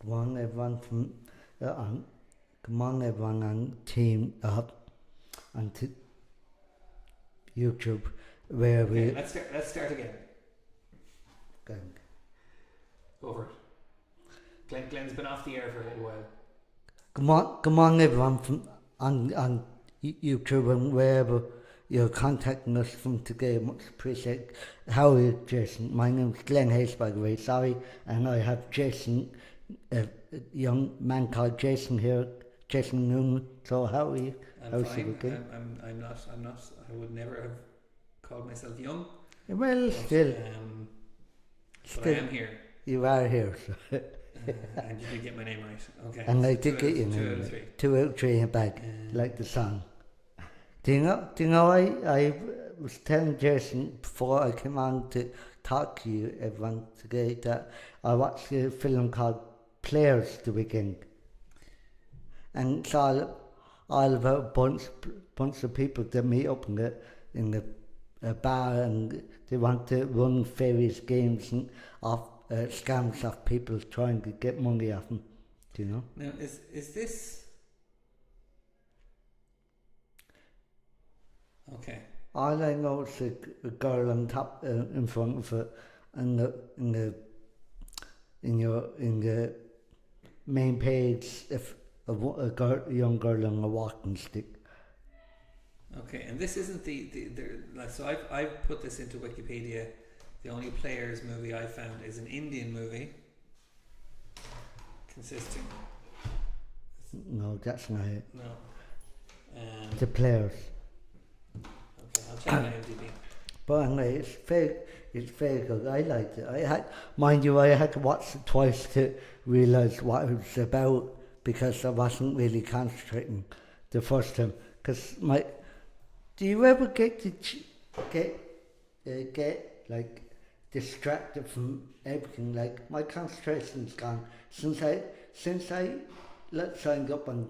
Come on, everyone from come on, everyone on team up on YouTube where Okay, we let's start again. going. Go for it. Glenn's been off the air for a little while. Come on, everyone from on YouTube and wherever you're contacting us from today. Much appreciate. How are you, Jason? My name's Glen Hayes, by the way. Sorry, and I have Jason, a young man called Jason here, Jason Newman. So how are you? I'm How's fine. everything? I'm not. I would never have called myself young. Well, But, still, but I am here. you are here. So. And you did get my name right. Okay. And so I did get your name right. 2 out of 3 in a bag, like the song. Do you know? I was telling Jason before I came on to talk to you, everyone, today, that I watched a film called Players the weekend, and it's all about a bunch of people that meet up in a bar, and they want to run various games and scams off people trying to get money off them. Do you know? Now, is this okay? All I know is a girl on top in front of her, and in the main page, if a young girl on a walking stick. Okay, and this isn't so I've put this into Wikipedia. The only Players movie I found is an Indian movie consisting. No, that's not it. No. The Players. Okay, I'll check my IMDb. But anyway, it's very good. I liked it. I had to watch it twice to realise what it was about, because I wasn't really concentrating the first time. Because do you ever get to get like distracted from everything? Like, my concentration's gone since I signed up on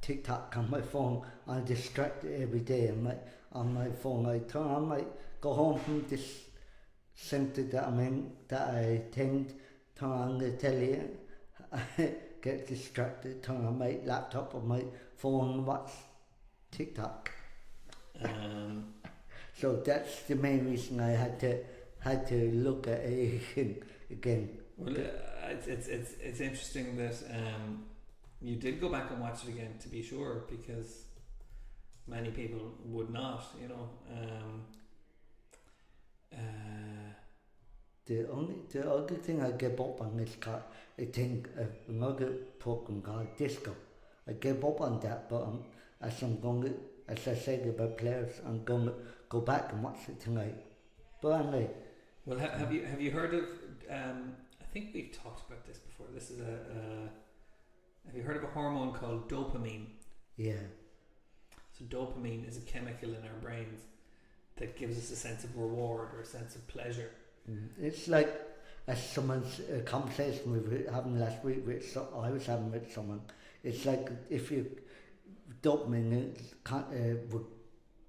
TikTok on my phone. I'm distracted every day on my phone. I go home from this centre that I'm in, that I attend, turn on the telly, get distracted, turn on my laptop or my phone, watch TikTok. So that's the main reason I had to look at it again. Well, it's interesting that you did go back and watch it again, to be sure, because many people would not, you know. The other thing I gave up on is another program called Disco. I gave up on that, but as I said about Players, I'm going to go back and watch it tonight. But anyway. Well, have you heard of? I think we've talked about this before. This is have you heard of a hormone called dopamine? Yeah. So dopamine is a chemical in our brains that gives us a sense of reward or a sense of pleasure. It's like someone's conversation we were having last week I was having with someone. It's like if you dopamine would,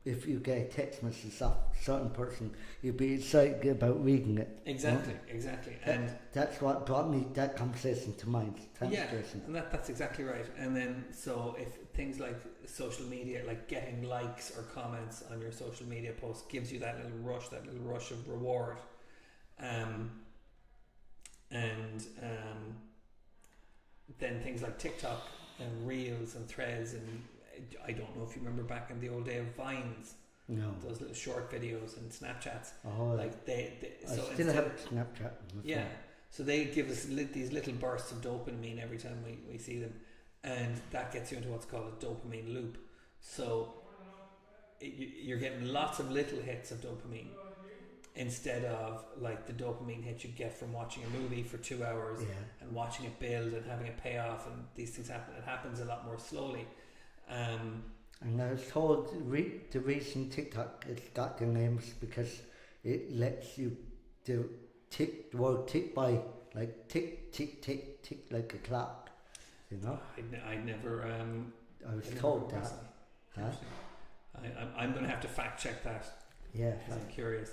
if you get a text message off a certain person, you'd be excited about reading it. Exactly, exactly. And that's what brought me that conversation to mind. Thanks, yeah, Jason. and that's exactly right. And then, so if things like social media, like getting likes or comments on your social media posts, gives you that little rush of reward, then things like TikTok and Reels and Threads, and I don't know if you remember back in the old day of Vines. No. Those little short videos and Snapchats. Oh, like they I still have Snapchat. Yeah. So they give us these little bursts of dopamine every time we see them, and that gets you into what's called a dopamine loop. So you're getting lots of little hits of dopamine instead of like the dopamine hit you get from watching a movie for 2 hours and watching it build and having it pay off, and these things happen. It happens a lot more slowly. And I was told the reason TikTok it's got the names because it lets you do the word tick by, like tick tick tick tick, like a clock, you know. I'd never I was told that. Huh? I'm going to have to fact check that. Yeah, I'm curious.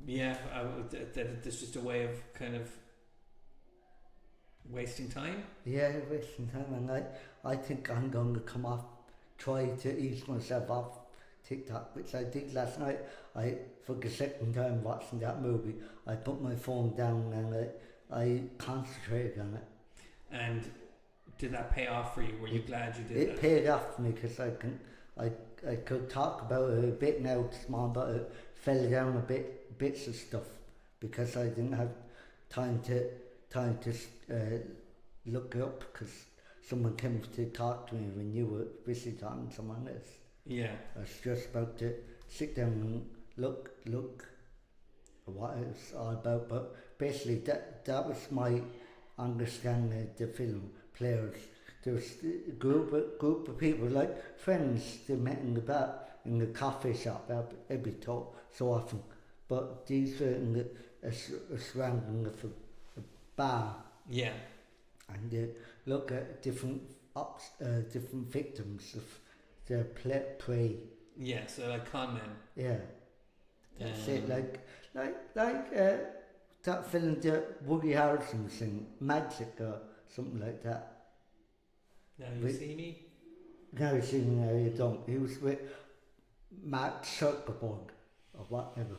Yeah, that it's just a way of kind of wasting time. Yeah, wasting time, and I think I'm going to come off, try to ease myself off TikTok, which I did last night. For the second time watching that movie, I put my phone down and I concentrated on it. And did that pay off for you? Were you glad you did It that? paid off for me because I could talk about it a bit now, small, but it fell down a bits of stuff because I didn't have time to look it up because someone came to talk to me when you were busy talking to someone else. Yeah. I was just about to sit down and look what it was all about, but basically that was my understanding of the film. Players, there was a group of people, like friends, they met in the coffee shop every so often, but these were in the surrounding of a bar. Yeah. And they look at different victims of their prey. Yeah, so like con men. Yeah, that's it. Like that film that Woody Harrelson was in, Magic or something like that. Now you see me. Now you see me, now you don't. He was with Mark Zuckerberg or whatever.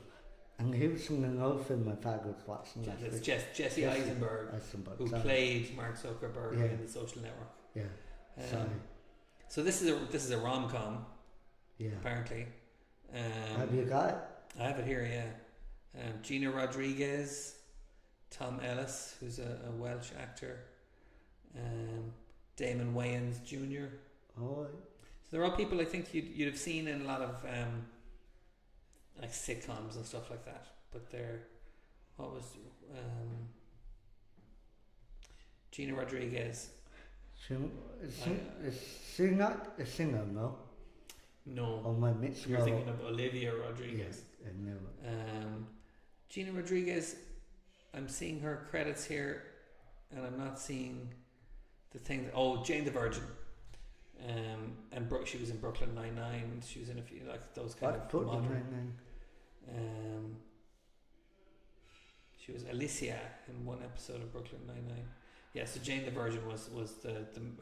And he was in another film my father was watching last week. Jesse Eisenberg, who played Mark Zuckerberg in The Social Network. Yeah. Sorry. So this is a rom-com. Yeah. Apparently. Have you got it? I have it here. Yeah. Gina Rodriguez, Tom Ellis, who's a Welsh actor, Damon Wayans Jr. Oh. So they're all people I think you'd have seen in a lot of like sitcoms and stuff like that. But they're Gina Rodriguez. Is she not a singer, no? No. Oh, my mix. You're thinking of Olivia Rodriguez. Yes, I know. Gina Rodriguez, I'm seeing her credits here, and I'm not seeing the thing. Jane the Virgin. And she was in Brooklyn Nine-Nine. She was in a few like those kind of Brooklyn modern. Nine-Nine? She was Alicia in one episode of Brooklyn Nine-Nine. Yeah, so Jane the Virgin was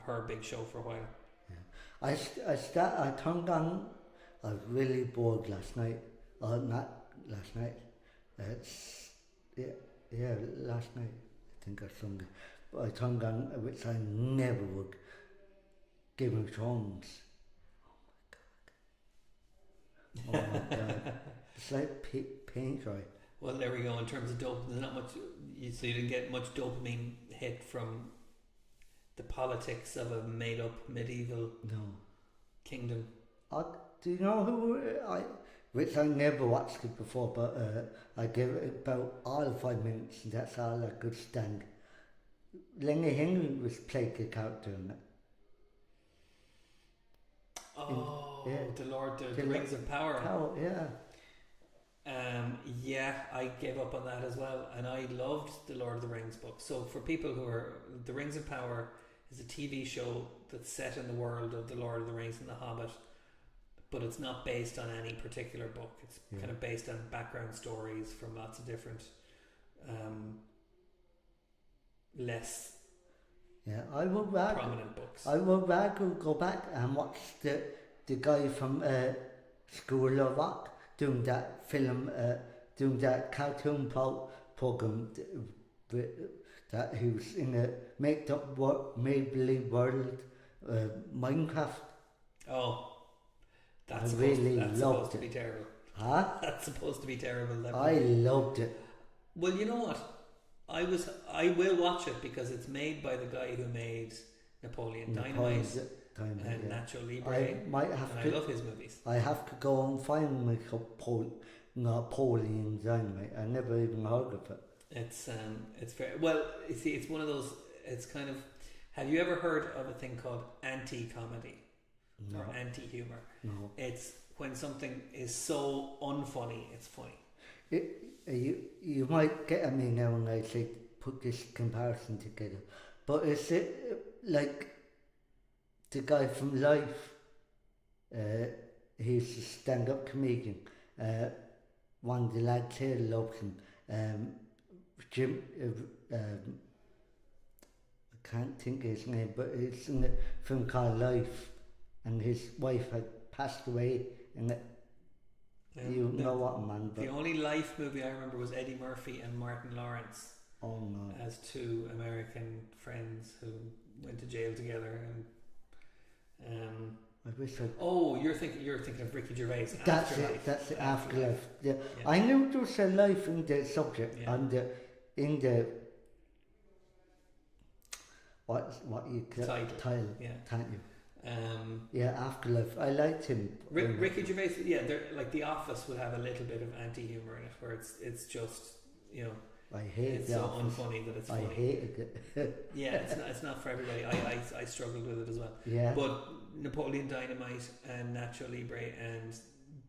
her big show for a while. Yeah. I turned on. I was really bored last night. Not last night. Last night. I think or something. But I turned on, which I never would. Game of Thrones. Oh my god. It's like paint dry. Well, there we go. In terms of dopamine, there's not much. You didn't get much dopamine hit from the politics of a made-up medieval kingdom. Do you know who which I never watched it before, but I gave it about all 5 minutes, and that's all I could stand. Lenny Henry was playing a character in it. The Rings of Power. Yeah. I gave up on that as well, and I loved the Lord of the Rings book. So for people who are, The Rings of Power is a TV show that's set in the world of the Lord of the Rings and the Hobbit, but it's not based on any particular book. It's kind of based on background stories from lots of different less prominent books. I would rather go back and watch the guy from School of Rock doing that film, doing that cartoon program that he was in a made-up make-believe world, Minecraft. Oh, that's supposed to be terrible. Huh? That's supposed to be terrible. I loved it. Well, you know what? I will watch it because it's made by the guy who made Napoleon Dynamite and Nacho Libre. I love his movies. I have to go and find my Napoleon Dynamite. I never even heard of it. It's very well. You see, it's one of those. It's kind of. Have you ever heard of a thing called anti-comedy or anti-humor? No. It's when something is so unfunny, it's funny. You might get at me now when I say put this comparison together, but is it like the guy from Life? He's a stand-up comedian. one of the lads here loves him. Jim, I can't think of his name, but it's in a film called Life, and his wife had passed away in it. You know what I mean. The only Life movie I remember was Eddie Murphy and Martin Lawrence Oh no. as two American friends who went to jail together. And I wish I. oh, you're thinking of Ricky Gervais. That's Afterlife. it. That's it. Afterlife. Yeah. Yeah. I knew there was a life in the subject Yeah. and in the what you call Title. Yeah. Thank you. Um, Yeah, Afterlife. I liked him. Ricky Gervais, yeah, like The Office would have a little bit of anti-humor in it, where it's just, you know, I hated it's The so Office. unfunny that it's I funny. hated it. Yeah, it's not for everybody. I struggled with it as well. Yeah. But Napoleon Dynamite and Nacho Libre and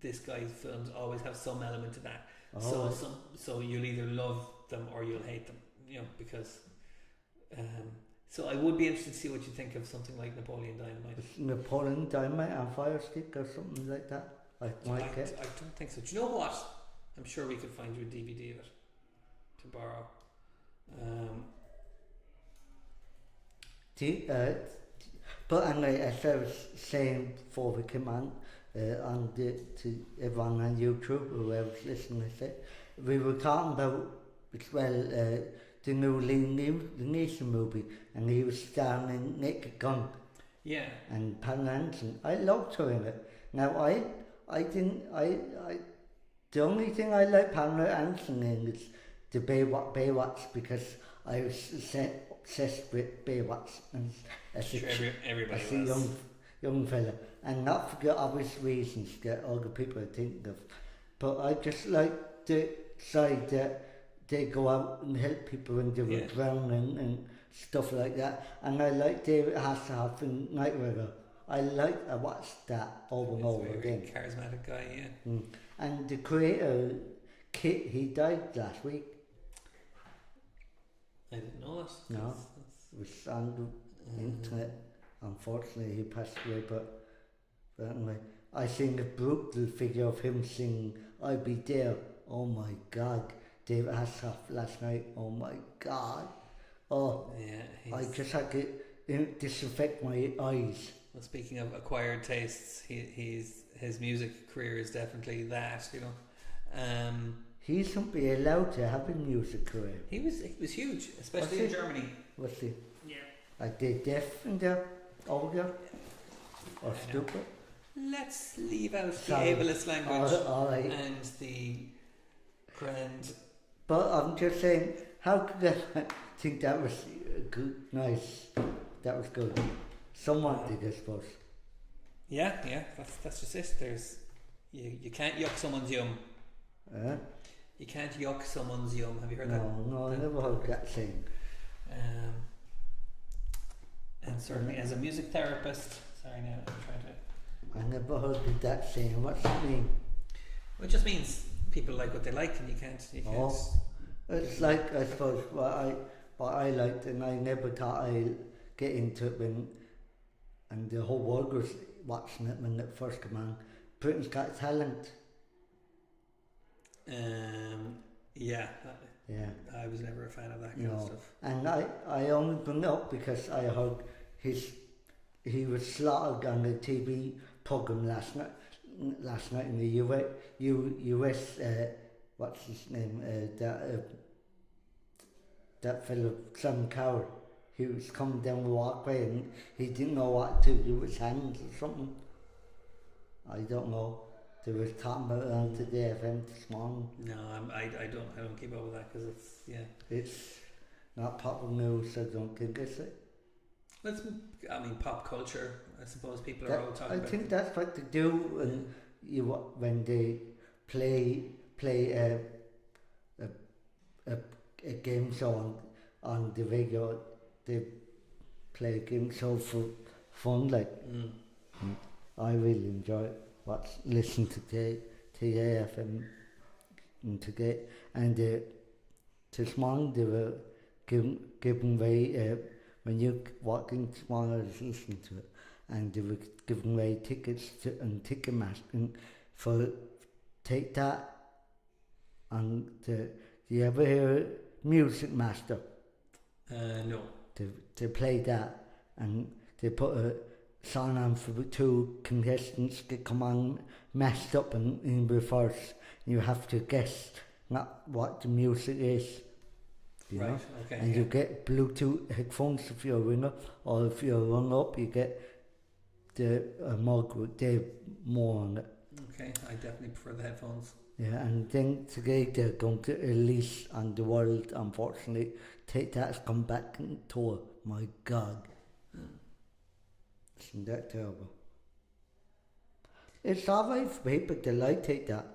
this guy's films always have some element of that. Oh, So you'll either love them or you'll hate them, you know, because. So I would be interested to see what you think of something like Napoleon Dynamite. it's Napoleon Dynamite and Fire Stick or something like that. I like it. I don't think so. Do you know what? I'm sure we could find you a DVD of it to borrow. But anyway, as I was saying before we came on to everyone on YouTube, whoever's listening, we were talking about as well the new Liam Neeson movie, and he was starring in Naked Gun. Yeah. And Pamela Anderson. I loved her in it. Now the only thing I like Pamela Anderson in is the Baywatch because I was obsessed with Baywatch as Everybody a young fella, and not for obvious reasons that other people are thinking of. But I just like the side that they go out and help people when they were drowning and stuff like that. And I like David Hasselhoff in Night Rider. I watched that over and over again. Charismatic guy, yeah. And the creator, Kit, he died last week. I didn't know that. No, it was on the internet. Unfortunately, he passed away, but anyway. I seen a brutal figure of him singing I'll Be There. Oh my God. David Hasselhoff last night. Oh my God. Oh, yeah. I just had to disinfect my eyes. Well, speaking of acquired tastes, his music career is definitely that, you know. He shouldn't be allowed to have a music career. He was huge, especially in Germany. Was he? Yeah. Like they deaf in there, older, or stupid. Let's leave out the Sorry. ableist language Alright. and the grand. But I'm just saying, how could I think that was good, nice? That was good. Someone did, I suppose. Yeah, that's just it. There's you can't yuck someone's yum. You can't yuck someone's yum. Have you heard that? No, I never heard that saying. And certainly as a music therapist, sorry now, I'm trying to. I never heard of that saying. What's it mean? Well, it just means people like what they like, and you can't. Oh, it's like, I suppose, what I liked, and I never thought I'd get into it and the whole world was watching it when it first came on. Britain's Got Talent. Yeah. Yeah. I was never a fan of that kind of stuff. And I only bring it up because I heard he was slaughtered on the TV program last night in the US what's his name, that fellow, Sam Cowell. He was coming down the walkway and he didn't know what to do with his hands or something. I don't know. They were talking about it on Today FM this morning. No, I don't keep up with that because it's not popular news. I don't think it's it. Pop culture. I suppose people are all talking about. I think that's what they do when they play a game show on the radio. They play a game show for fun, like. I really enjoy it. Listen to Today FM and Today, and this morning they were giving away when you walk in this morning. I was listening to it, and they were giving away tickets and Ticketmaster for Take That And do you ever hear Music Master? No. They play that, and they put a song on for the two contestants that come on messed up in reverse. You have to guess not what the music is. You know? Okay. And you get Bluetooth headphones if you're a winner, or if you're a runner-up, you get the mug with Dave Moore on it. Okay, I definitely prefer the headphones. Yeah, and then today they're going to release on the world, unfortunately. Take That's come back in tour. My God. Isn't that terrible? It's alright for people to like Take That,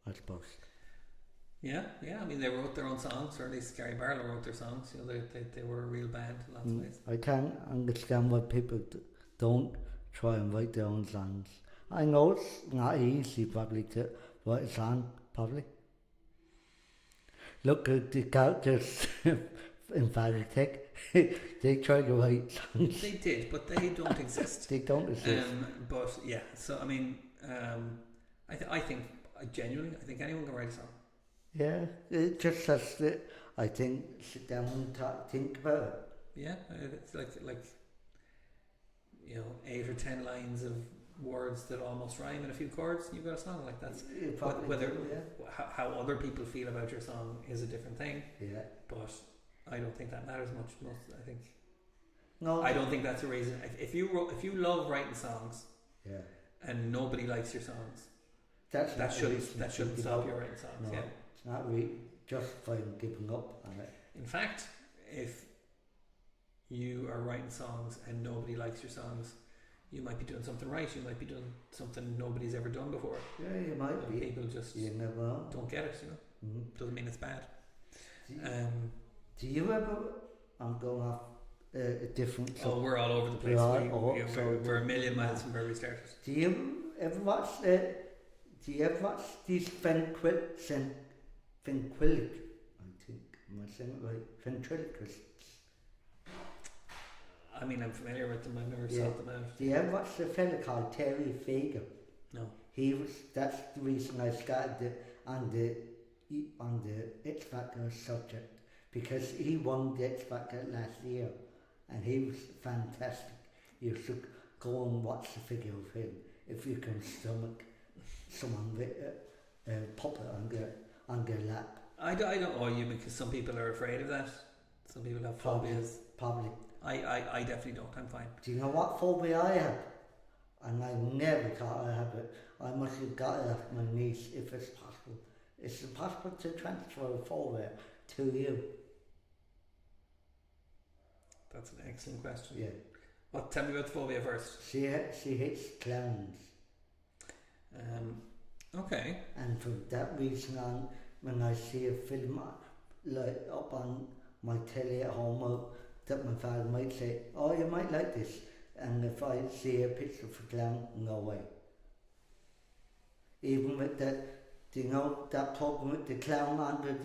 I suppose. Yeah. I mean, they wrote their own songs, or at least Gary Barlow wrote their songs. You know, they were a real band in lots of ways. I can't understand why people don't try and write their own songs. I know it's not easy probably to write a song, probably. Look at the characters in Fanatec. They try to write songs. They did, but they don't exist. They don't exist. But yeah, so I mean, I think genuinely, I think anyone can write a song. Yeah, it just has to, I think, sit down and think about it. Yeah, it's like 8 or 10 lines of words that almost rhyme in a few chords. You've got a song like that's how other people feel about your song is a different thing. Yeah, but I don't think that matters much. I think no, I don't think that's a reason. If you love writing songs, yeah, and nobody likes your songs, that shouldn't stop you writing songs. No, yeah, it's not really justifying giving up on it. In fact, if you are writing songs and nobody likes your songs, you might be doing something right. You might be doing something nobody's ever done before. Yeah, you might be. People just don't get it. Doesn't mean it's bad. Do you ever? I'm going off a different. Oh, we're all over the place. We're a million miles from where we started. Do you ever watch? These ventriloquists? I think am I saying it right? Ventriloquists. I mean, I'm familiar with them. I've never sought them out. Do you ever watch the fella called Terry Fagan? No. That's the reason I started on the X Factor subject, because he won the X Factor last year, and he was fantastic. You should go and watch the video of him if you can stomach someone with a puppet on their lap. I don't know you, because some people are afraid of that. Some people have phobias. Probably. I definitely don't. I'm fine. Do you know what phobia I have? And I never thought I have it. I must have got it off my niece if it's possible. Is it possible to transfer a phobia to you? That's an excellent question. Yeah. Well, tell me about the phobia first. She hates clowns. Okay. And for that reason on, when I see a film like up on my telly at home, that my father might say, oh, you might like this. And if I see a picture of a clown, no way. Even with that, do you know that program with the clown in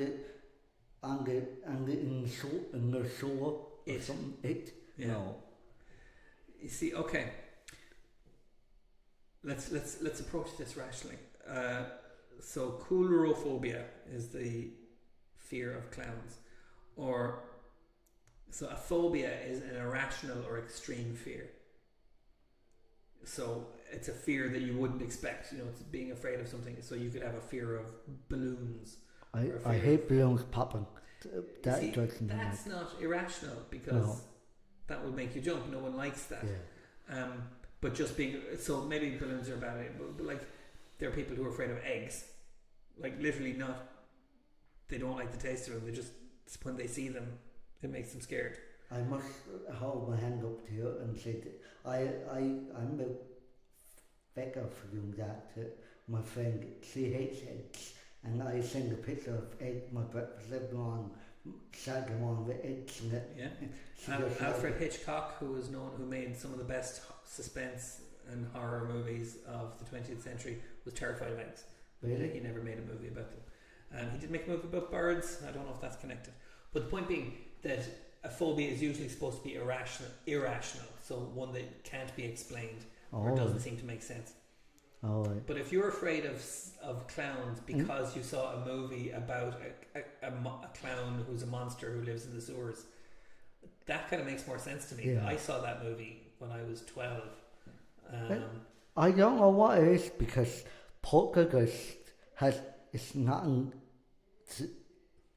the sewer or something? Yeah. No. You see, okay. Let's approach this rationally. So coulrophobia is the fear of clowns, so a phobia is an irrational or extreme fear. So it's a fear that you wouldn't expect. It's being afraid of something. So you could have a fear of balloons. I hate balloons popping. That's not irrational, because that would make you jump. No one likes that. Yeah. But just being, so maybe balloons are bad, but like there are people who are afraid of eggs. Like literally not, they don't like the taste of them. They just, when they see them, it makes them scared. I must hold my hand up to you and say that I'm a beggar for doing that to my friend. She hates eggs, and I send a picture of egg my breakfast every morning, Saturday morning with eggs in it. Yeah. Alfred Hitchcock, who made some of the best suspense and horror movies of the 20th century, was terrified of eggs. Really? He never made a movie about them. He did make a movie about birds. I don't know if that's connected. But the point being that a phobia is usually supposed to be irrational, so one that can't be explained or doesn't seem to make sense. Oh, right. But if you're afraid of clowns because you saw a movie about a clown who's a monster who lives in the sewers, that kind of makes more sense to me. Yeah. I saw that movie when I was 12. I don't know what it is because Poltergeist it's nothing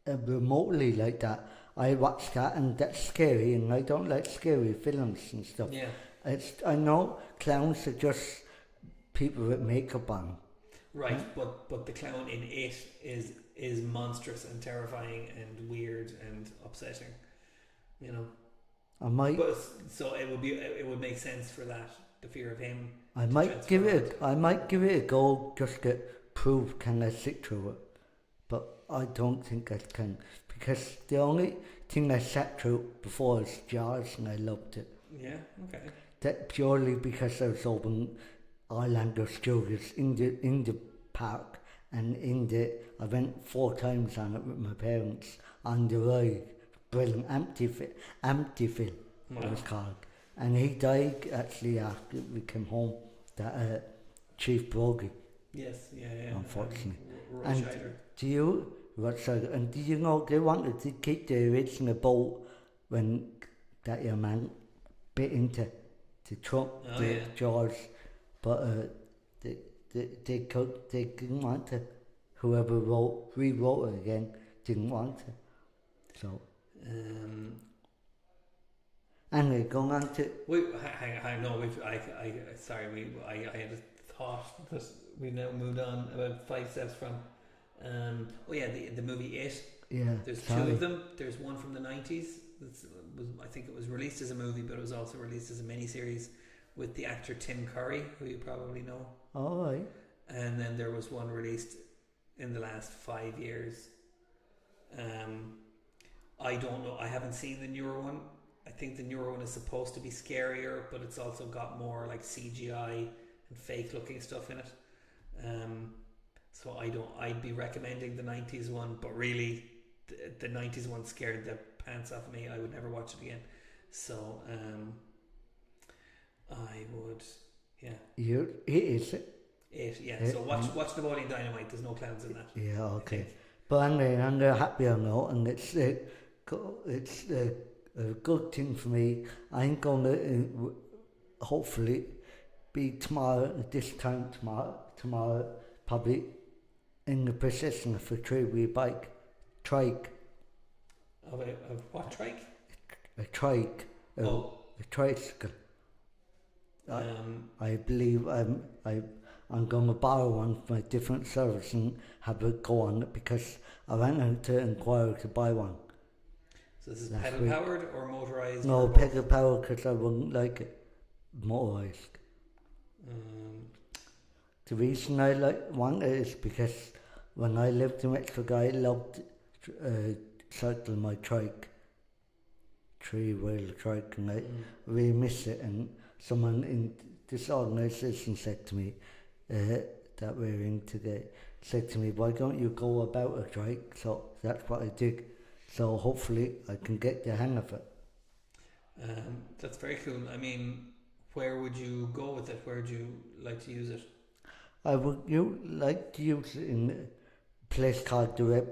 remotely like that. I watched that and that's scary, and I don't like scary films and stuff. Yeah. I know clowns are just people with makeup on. Right, but the clown in it is monstrous and terrifying and weird and upsetting, you know. But so it would make sense for that, the fear of him. I might give it a go just to prove can I sit through it, but I don't think I can because the only thing I sat through before was Jaws and I loved it. Yeah, okay. That purely because I was open Orlando Studios in the park and I went 4 times on it with my parents on the ride. Brilliant, Amityville it was called. And he died actually after we came home, that Chief Broggie. Yes, yeah. Unfortunately. And do you know they wanted to keep the original boat when that young man bit into the trunk, George, but they didn't want to. Whoever rewrote it again didn't want to. So. Anyway, going on to. Hang no, I had a thought that we now moved on about 5 steps from. The movie It. Yeah. There's 2 of them. There's one from the 90s. I think it was released as a movie, but it was also released as a miniseries with the actor Tim Curry, who you probably know. Oh, right. And then there was one released in the last 5 years. I don't know. I haven't seen the newer one. I think the newer one is supposed to be scarier, but it's also got more like CGI and fake looking stuff in it. So I'd be recommending the 90s one, but really the 90s one scared the pants off me. I would never watch it again. So I would, yeah. It is it? It, yeah. So watch Napoleon Dynamite. There's no clowns in that. Yeah, okay. But anyway, on a happier note, and it's a good thing for me. I'm going to hopefully be this time tomorrow, probably in the possession of a 3-wheel bike, trike. Of what trike? A trike. A tricycle. I believe I'm going to borrow one from a different service and have a go on it because I went out to inquire to buy one. So this is pedal powered or motorized? No, pedal powered because I wouldn't like it motorized. The reason I want it is because when I lived in Mexico, I loved cycling my trike, 3-wheel trike, and I really miss it. And someone in this organisation said to me that we're in today, said to me, why don't you go about a trike? So that's what I did. So hopefully I can get the hang of it. That's very cool. I mean, where would you go with it? Where would you like to use it? I would like to use it in a place called the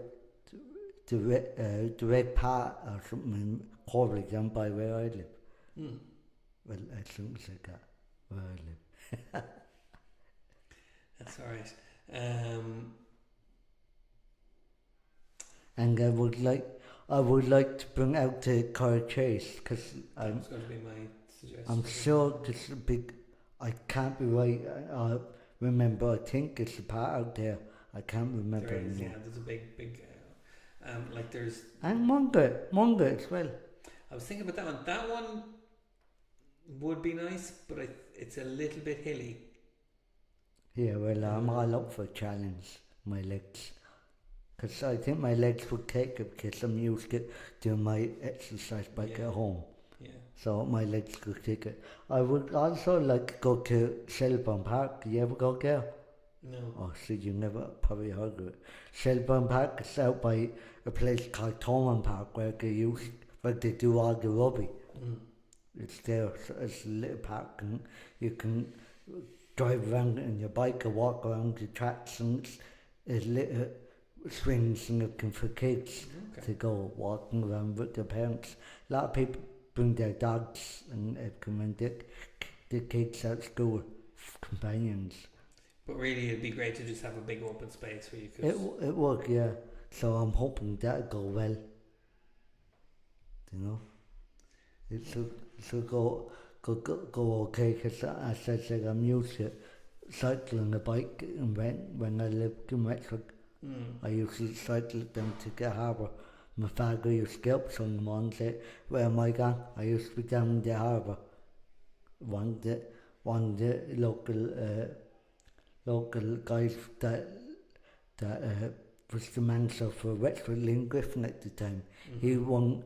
Red Part or something in Corley, down by where I live. Well, I shouldn't say that, where I live. That's alright. And I would like to bring out the car chase because that's going to be my suggestion. I'm sure this is a big. I can't be right. Remember, I think it's a part out there. I can't remember. There is, anymore. yeah. There's a big, like there's. And Mungo as well. I was thinking about that one. That one would be nice, but it's a little bit hilly. Yeah, well, I'm all up for a challenge. My legs. Because I think my legs would take it because I'm used to doing my exercise back at home. Yeah. So my legs could take it. I would also like to go to Shelburne Park. You ever go there? No. Oh, see, you never probably heard of it. Shelburne Park is out by a place called Thomond Park where they do all the rugby. It's there. So it's a little park and you can drive around on your bike or walk around the tracks, and it's little swings and looking for kids to go walking around with their parents. A lot of people bring their dogs and come and the kids at school, companions. But really, it'd be great to just have a big open space where you could. It would, yeah. So I'm hoping that'll go well. You know, it'll go okay, because as I said, I'm used to cycling a bike, and when I lived in Wexford, I used to cycle down to the harbour. My father used to get up some morning and say, "Where am I going?" I used to be down in the harbour. One of the local guys that was the manager for Wexford, Lynn Griffin at the time. He run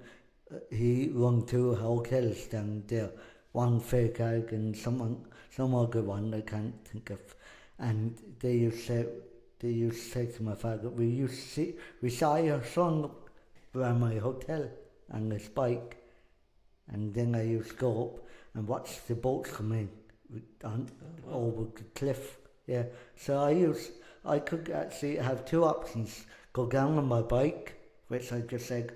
2 hotels down there. One Faircarg and some other one I can't think of. And they used to say to my father, we saw your son around my hotel on his bike. And then I used to go up and watch the boats come in over the cliff. Yeah, so I could actually have 2 options: go down on my bike, which I just said,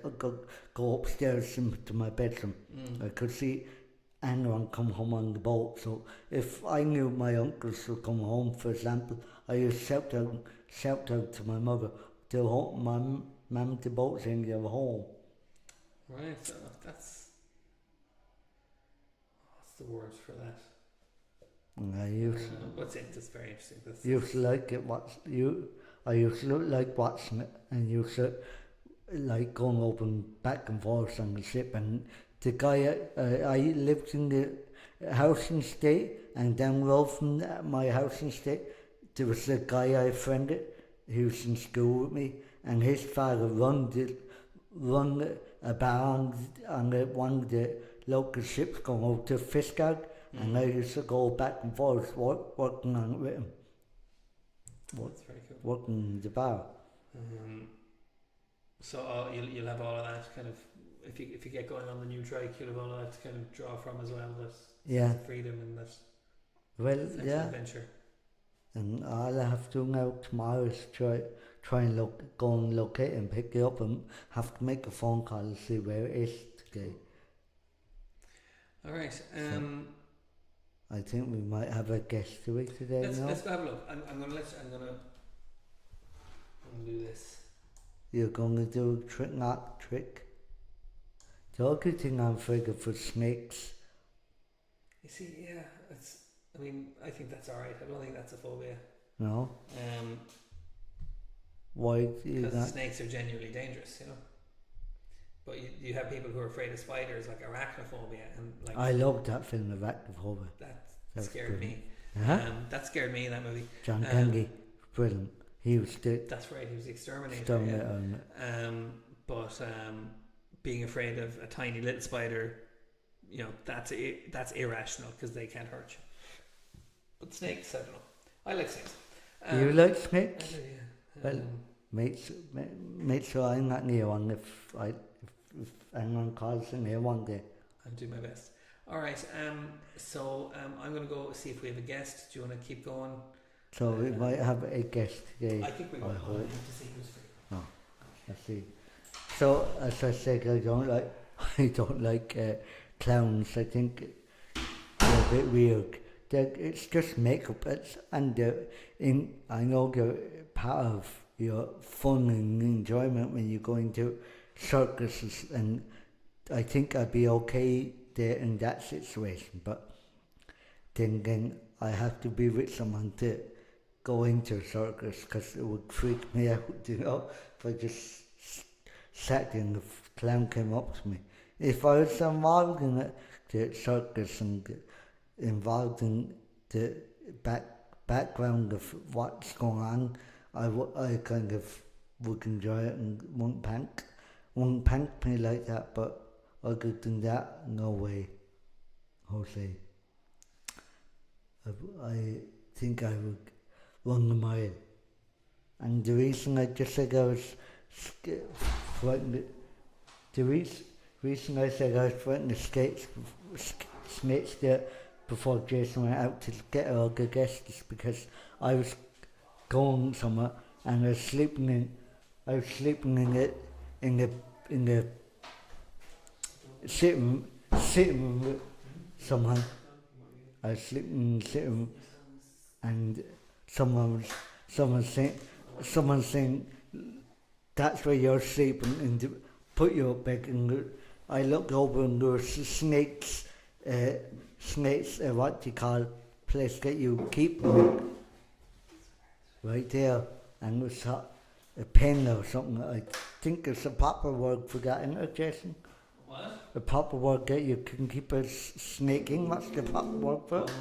go upstairs into my bedroom. I could see anyone come home on the boat. So if I knew my uncles would come home, for example, I used to shout out to my mother, Mum, the boat's in your home. Right, so what's the word for that? I used what's it? That's very interesting. Used to like it. I used to like watching it, and used to like going up and back and forth on the ship. And the guy I lived in the housing estate, and down the road from my housing estate, there was a guy I friended. He was in school with me, and his father run a bar on one of the local ships going out to Fishguard. And I used to go back and forth working on it with him. That's very cool. Working the bar. So you'll have all of that kind of, if you get going on the new trike, you'll have all of that to kind of draw from as well. That freedom and that adventure. And all I have to do now tomorrow is try and go and locate and pick it up, and have to make a phone call and see where it is today. All right. I think we might have a guest to it today. Let's go have a look. I'm gonna do this. You're going to do a trick. The other thing I'm afraid of for snakes. You see, yeah, I think that's alright. I don't think that's a phobia. No. Why do you Because snakes are genuinely dangerous, you know. But you have people who are afraid of spiders, like arachnophobia, and like. I loved that film, Arachnophobia. That scared me. That scared me in that movie. John Candy, brilliant. He was That's right. He was the exterminator. But being afraid of a tiny little spider, you know, that's irrational because they can't hurt you. But snakes, I don't know. I like snakes. You like snakes? I do, yeah. Well, make sure I'm not near one if anyone calls in here one day. I'll do my best. All right. So I'm going to go see if we have a guest. Do you want to keep going? So we might have a guest today. I think we will. I have to see who's free. Oh, I see. So as I said, I don't like clowns. I think they're a bit weird. It's just makeup. I know they're part of your fun and enjoyment when you go into circuses, and I think I'd be okay there in that situation. But then again, I have to be with someone to go into a circus, because it would freak me out, you know, if I just sat there and the clown came up to me. If I was involved in the circus and involved in the background of what's going on, I kind of would enjoy it and wouldn't panic me like that. But other than that, no way, Jose. I think I would run the mile. And the reason I just said I was frightened, the reason I said I was frightened of snakes there, before Jason went out to get our good guests because I was going somewhere and I was sleeping in the sitting room with someone. I was sleeping in the sitting room and someone saying that's where you're sleeping and put your bed and I looked over and there was snakes, what do you call place that you keep them in, right there, and it was a pen or something. I think it's a proper word for that, isn't it, Jason? What? The proper word that you can keep a snake in. What's the proper word for it?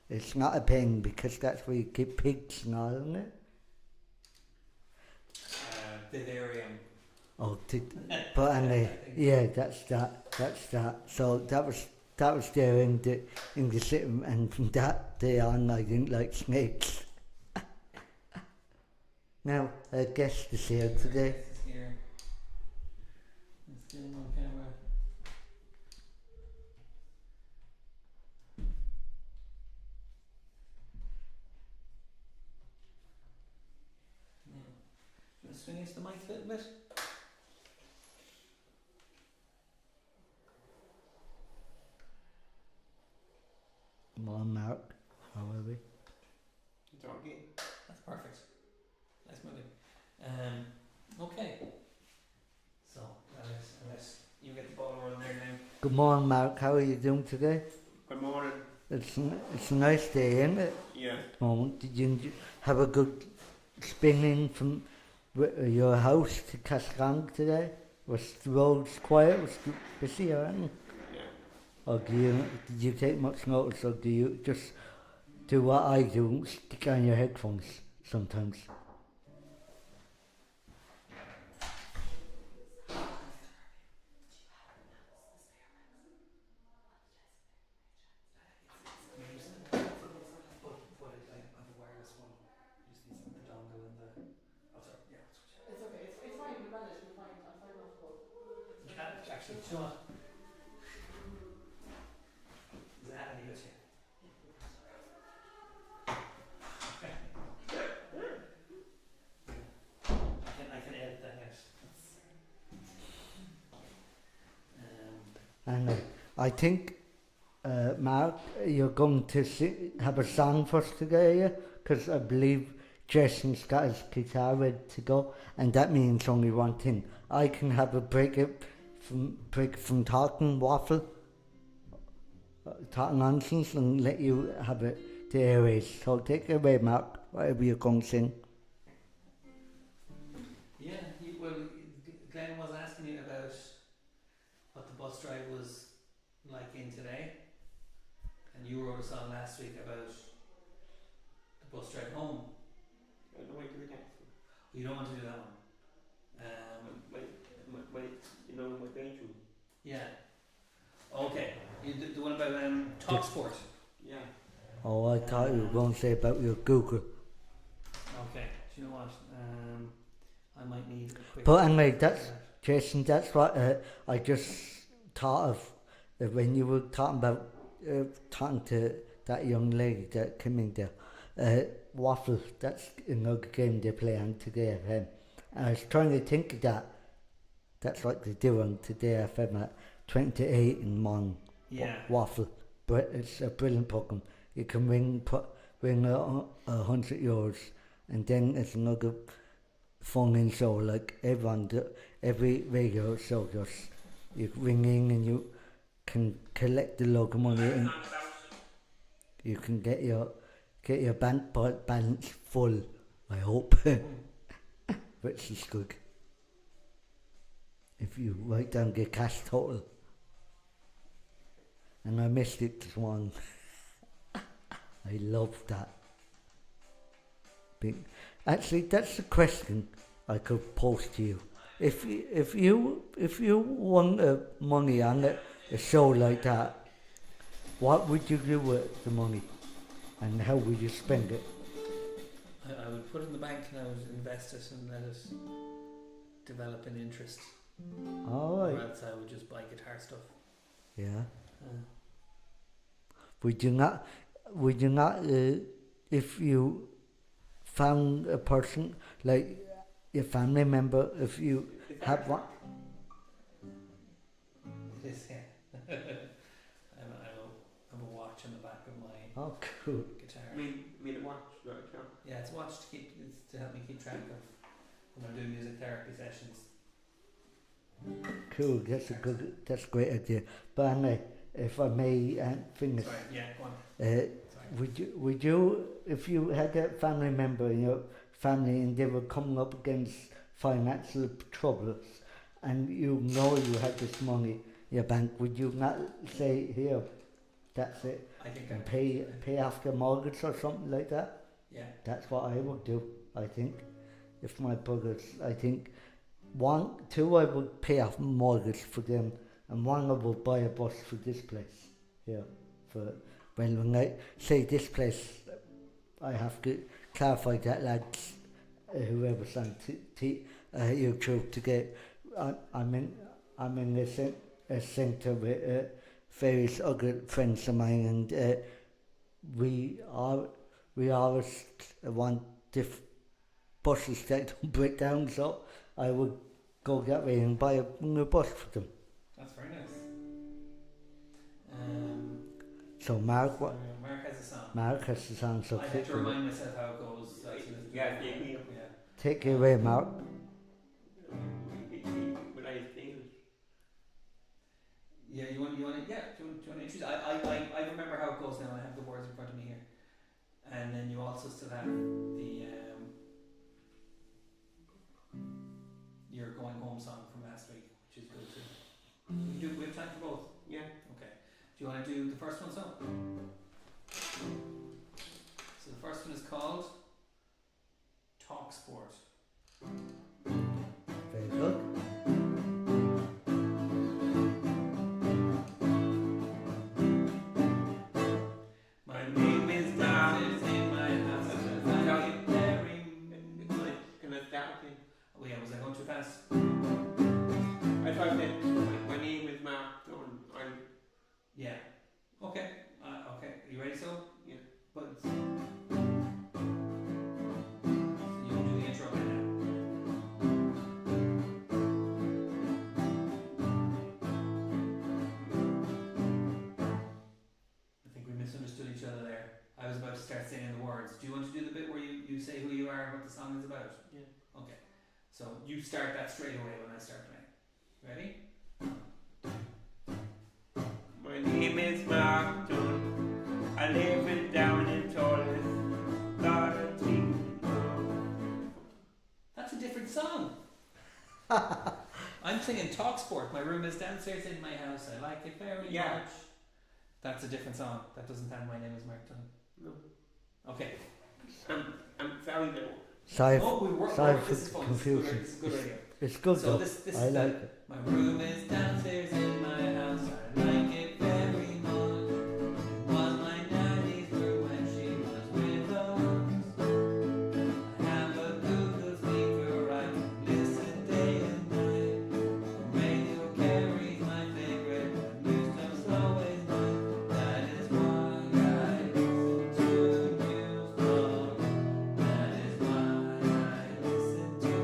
It's not a pen because that's where you keep pigs and all, isn't it? Vivarium. Oh, but anyway, yeah, that's that. So that was there in the sitting, and from that day on, I didn't like snakes. Now, a guest is here today. Let's get him on camera. Let's swing into the mic a little bit. Come on, Mark. How are we? Doggy. That's perfect. Nice moving. Okay. So, unless you get the ball rolling there now. Good morning, Mark. How are you doing today? Good morning. It's a nice day, isn't it? Yeah. At the moment. Did you have a good spinning from your house to Casgang today? Was the roads quiet? Was it busy or anything? Yeah. Or did you take much notice, or do you just do what I do, stick on your headphones sometimes? Actually, do you know what? Is that any good to you? I can edit that out. And I think, Mark, you're going to have a song for us today, yeah? Because I believe Jason's got his guitar ready to go, and that means only one thing. I can have a break from talking waffle, talking nonsense, and let you have it the airways. So take it away, Mark, whatever you're going to sing. Yeah, Glen was asking you about what the bus ride was like in today, and you wrote a song last week about the bus ride home. I don't want to do that. You don't want to do that one. My bedroom. Yeah. Okay. The one about talk sport. Yeah. Oh, I thought you were going to say about your Google. Okay. Do you know what? I might need a quick. But anyway, Jason, that's what I just thought of when you were talking about talking to that young lady that came in there. Waffle, that's another game they play on Today FM. And I was trying to think of that. That's what they do on Today FM at 20 to 8 in the morning. Yeah. Waffle. But it's a brilliant program. You can win €100, and then it's another phone-in show like every radio show does. You ring in and you can collect a lot of money and you can get your bank balance full, I hope, which is good. If you write down your cash total. And I missed it this morning. I love that. Actually, that's the question I could pose to you. If you won money on a show like that, what would you do with the money, and how would you spend it? I would put it in the bank and I would invest it and let it develop an interest. All right. Or else I would just buy guitar stuff. Yeah. Would you not, if you found a person, like your family member, if you have one, It is, yeah. I have a watch on the back of my oh cool, guitar. Me the watch, right? Yeah. Yeah, it's a watch to help me keep track of when I'm doing music therapy sessions. cool, that's a great idea. But anyway, if I may, fingers. Sorry, yeah, go on. Uh, would you, if you had a family member in your family and they were coming up against financial troubles, and you know you had this money in your bank, would you not say, here, that's it, I think and pay off the mortgage or something like that? yeah. That's what I would do, I think. If my brothers, I think, two I would pay off mortgage for them, and one I would buy a bus for this place. Yeah, for when I say this place, I have to clarify that, lads, whoever's on YouTube to get. I'm in a centre with various other friends of mine, and we always want buses that don't break down, so I would go that way and buy a new bus for them. That's very nice. So Mark, what? Mark has a song. Mark has the song, so I have to remind myself how it goes. Yeah. take it away, Mark. When I think Yeah, do you want to introduce? I remember how it goes now. I have the words in front of me here, and then you also still have the your going home song from last week, which is good too. We have time for both. yeah. Okay. Do you want to do the first one, so? So the first one is called Talk Sport. Very good. My name is David in my house. Can I start again? Oh yeah, was I going too fast? I thought that my name is Mark Dunn. I'm Yeah. Okay. Okay. Are you ready, so? Yeah. But so you can do the intro right now. I think we misunderstood each other there. I was about to start saying the words. Do you want to do the bit where you say who you are and what the song is about? Yeah. Okay. So you start that straight away when I start playing. Ready? My name is Mark Dunn. I live in down in Torres. That's a different song. I'm singing Talk Sport. My room is downstairs in my house. I like it very much. That's a different song. That doesn't have my name is Mark Dunn. No. Okay. I'm sorry though. Sorry, Sorry for this is fun. confusion. This is good radio. It's good So though. this I is like it. My room is downstairs in my house. I like it very much. It was my nanny's room when she was with us. I have a Google speaker. I can listen day and night. The radio carries my favorite. The new stuff's always nice. That is why I listen to news talk. That is why I listen to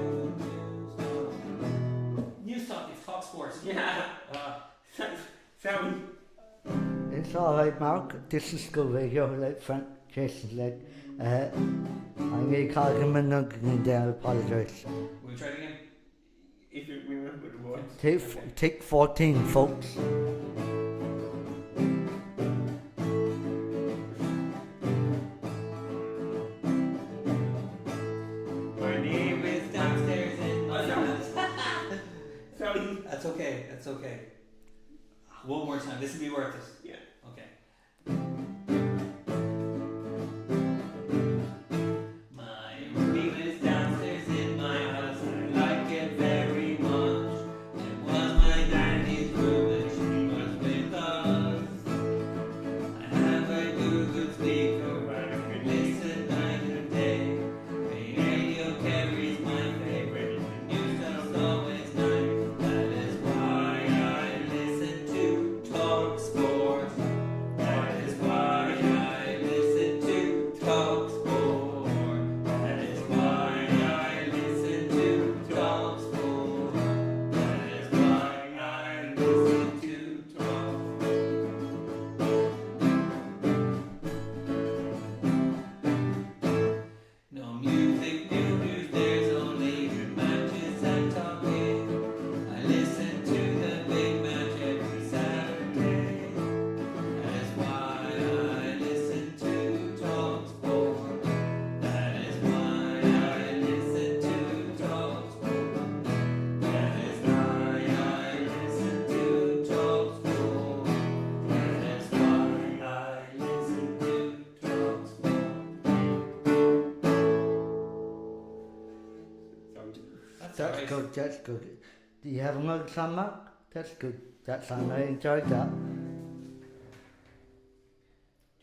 news talk. It's Talk Sports. Yeah. Sorry. It's alright, Mark. This is good radio, like Frank Jason said. I'm going to call him a nugget and then I apologise. Will we try it again? If you remember the words. Take 14, folks. My name is Downstairs in my house. Sorry. That's okay. That's okay. One more time. This will be worth it. Yeah. Okay. My room is downstairs in my house. I like it very much. It was my nanny's room and she was with us. I have a Google speaker. I can listen night and day. The radio carries my favorite. The new stuff's always nice. That is why I listen to Talk Sport. That is why right. good. That's good. Do you have another song, Mark? That's good. That song, I enjoyed that. Do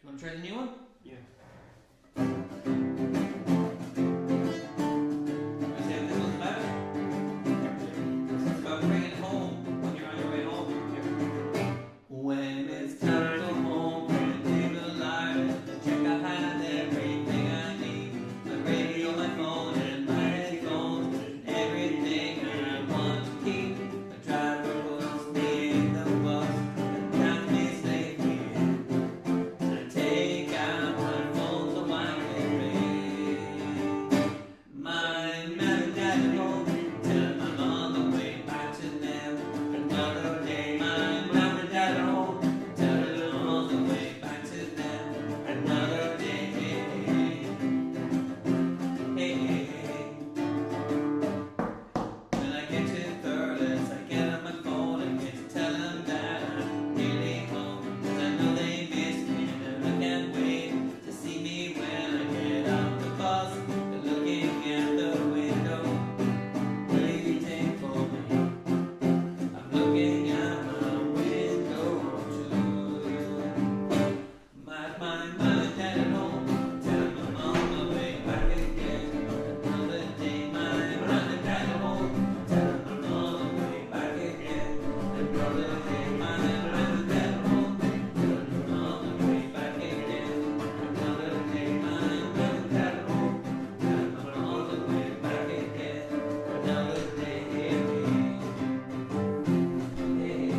you want to try the new one? Yeah. I say what this one's about? It's about bringing it home when you're on your way home. When it's time to go home, live a life, check I have everything I need. My radio, my phone, and my headphones, everything I want to keep. My driver puts me in the bus and times me safely in. I take out my phone so I can ring. My mom and dad at home, tell them I'm on the way back to them. Another day, my mom and dad at home, tell them I'm on the way back to them. Another day, hey, hey, hey, hey. When I get to Thurles, I get on my phone and get to tell them that I'm nearly home. 'Cause I know they miss me and I can't wait to see me when I get off the bus. They're looking at the window, what do you take for me? I'm looking out my window too. My mom and dad at home, tell them I'm on my way back again. Another day, my mom and dad at home, tell them I'm on the way back again. Another day, my mom and dad at home, tell them I'm on the way back again. Another day, my mom and dad at home, tell them I'm on the way back again. Another day, hey, hey,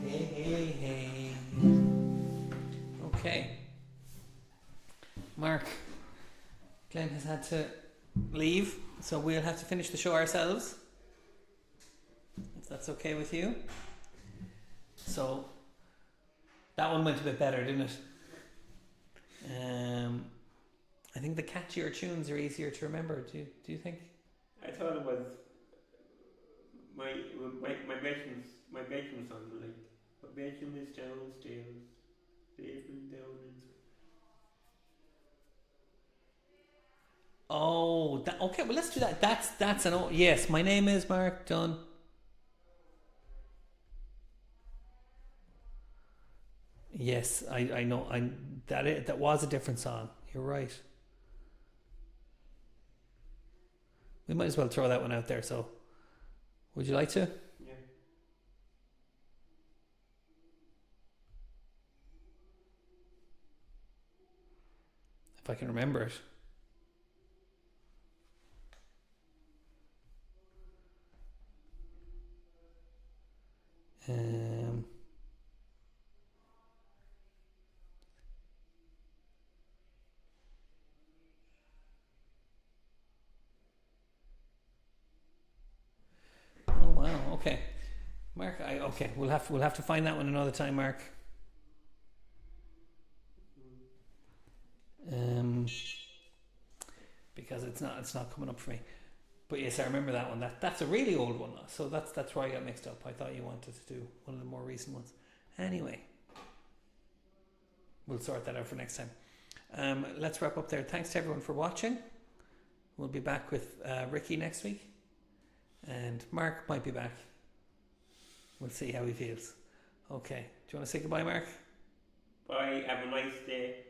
hey, hey, hey. Okay. Mark, Glen has had to leave, so we'll have to finish the show ourselves. If that's okay with you. So that one went a bit better, didn't it? I think the catchier tunes are easier to remember. Do you think? I thought it was my bedroom song, like my bedroom is downstairs, living down in. Oh, okay. Well, let's do that. That's an yes. My name is Mark Dunn. Yes, I know. That was a different song. You're right. We might as well throw that one out there. So, would you like to? Yeah. If I can remember it. Oh wow. Okay, Mark. Okay. We'll have to find that one another time, Mark. Because it's not coming up for me. But yes, I remember that one. That's a really old one. So that's where I got mixed up. I thought you wanted to do one of the more recent ones. Anyway, we'll sort that out for next time. Let's wrap up there. Thanks to everyone for watching. We'll be back with Ricky next week, and Mark might be back. We'll see how he feels. Okay. Do you want to say goodbye, Mark? Bye. Have a nice day.